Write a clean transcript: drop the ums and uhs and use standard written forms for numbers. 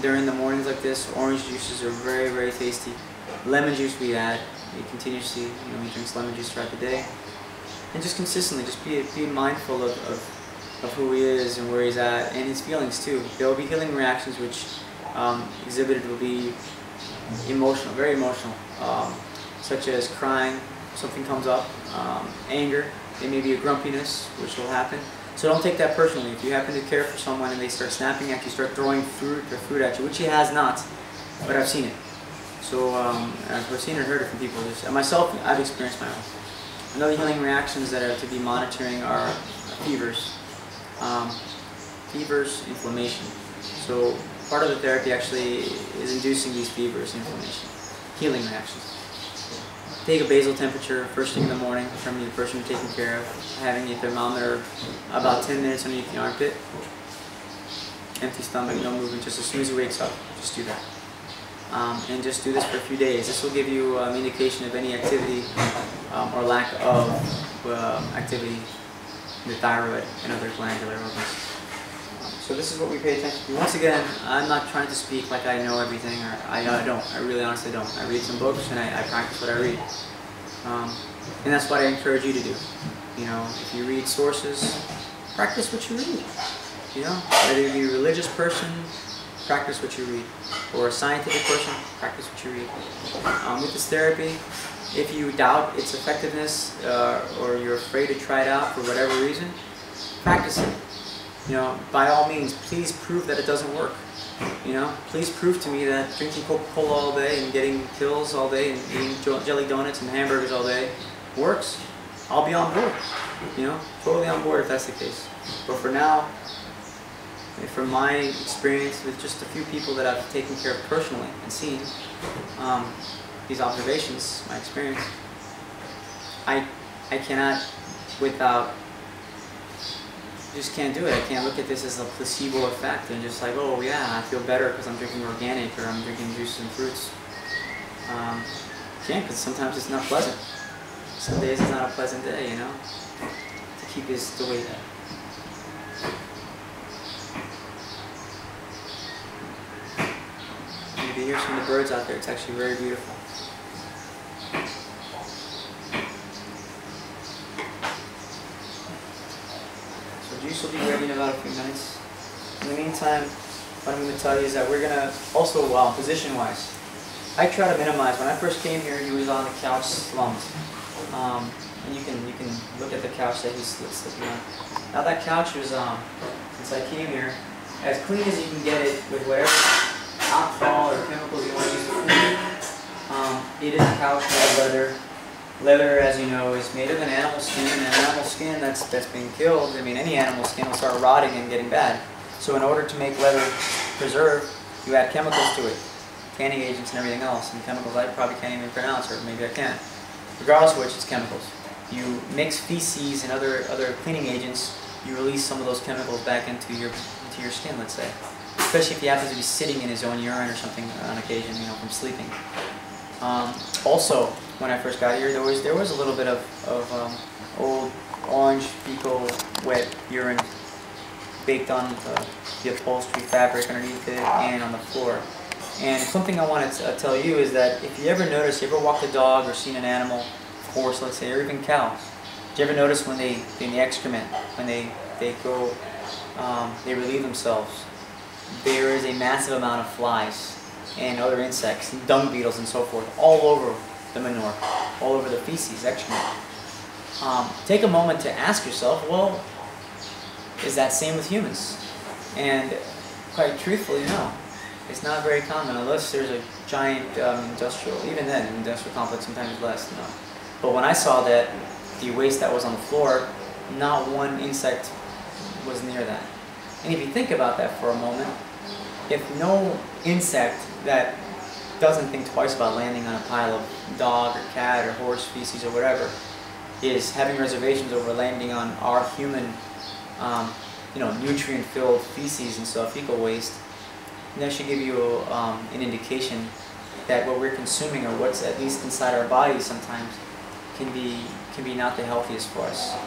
during the mornings like this. Orange juices are very, very tasty. Lemon juice we add. He continuously, he drinks lemon juice throughout the day. And just consistently, just be mindful of who he is and where he's at, and his feelings too. There will be healing reactions which exhibited will be emotional, very emotional, such as crying, something comes up, anger, there may be a grumpiness which will happen. So don't take that personally. If you happen to care for someone and they start snapping at you, start throwing fruit or food at you, which he has not, but I've seen it. So I've seen and heard it from people. Myself, I've experienced my own. Another healing reactions that are to be monitoring are fevers. Fevers, inflammation. So part of the therapy actually is inducing these fevers, inflammation, healing reactions. Take a basal temperature first thing in the morning from the person you're taking care of, having a thermometer about 10 minutes underneath the armpit. Empty stomach, no movement, just as soon as he wakes up, just do that. And just do this for a few days. This will give you an indication of any activity or lack of activity in the thyroid and other glandular organs. So this is what we pay attention to. Once again, I'm not trying to speak like I know everything, or I don't. I really honestly don't. I read some books and I practice what I read. And that's what I encourage you to do. If you read sources, practice what you read. Whether you be a religious person, practice what you read. Or a scientific person, practice what you read. With this therapy, if you doubt its effectiveness or you're afraid to try it out for whatever reason, practice it. By all means, please prove that it doesn't work. Please prove to me that drinking Coca-Cola all day and getting pills all day and eating jelly donuts and hamburgers all day works. I'll be on board. Totally on board if that's the case. But for now, from my experience with just a few people that I've taken care of personally and seen, these observations, my experience, I cannot just can't do it. I can't look at this as a placebo effect and just like, oh yeah, I feel better because I'm drinking organic or I'm drinking juices and fruits. Can't, because sometimes it's not pleasant. Some days it's not a pleasant day, to keep this the way that. You can hear some of the birds out there. It's actually very beautiful. Juice will be ready in about a few minutes. In the meantime, what I'm going to tell you is that we're going to also, position-wise, I try to minimize. When I first came here, he was on the couch slumped. And you can look at the couch that he's slipping on. Now that couch was, since I came here, as clean as you can get it with whatever alcohol or chemicals you want to use to clean it. It is a couch made of leather. Leather, as you know, is made of an animal skin, and an animal skin that's been killed, any animal skin will start rotting and getting bad. So in order to make leather preserve, you add chemicals to it, tanning agents and everything else, and chemicals I probably can't even pronounce, or maybe I can. Regardless of which, it's chemicals. You mix feces and other cleaning agents, you release some of those chemicals back into your skin, let's say. Especially if he happens to be sitting in his own urine or something on occasion, from sleeping. Also, when I first got here, there was a little bit of old orange fecal wet urine baked on the upholstery fabric underneath it and on the floor. And something I want to tell you is that if you ever notice, you ever walked a dog or seen an animal, horse let's say, or even cows, do you ever notice when they in the excrement, when they go, they relieve themselves, there is a massive amount of flies and other insects, and dung beetles and so forth, all over the manure, all over the feces, excrement. Take a moment to ask yourself, well, is that same with humans? And quite truthfully, no. It's not very common unless there's a giant industrial, even then, industrial complex sometimes less, no. But when I saw that, the waste that was on the floor, not one insect was near that. And if you think about that for a moment, if no insect that doesn't think twice about landing on a pile of dog or cat or horse feces or whatever is having reservations over landing on our human, nutrient-filled feces and stuff, fecal waste, that should give you an indication that what we're consuming, or what's at least inside our bodies sometimes, can be not the healthiest for us.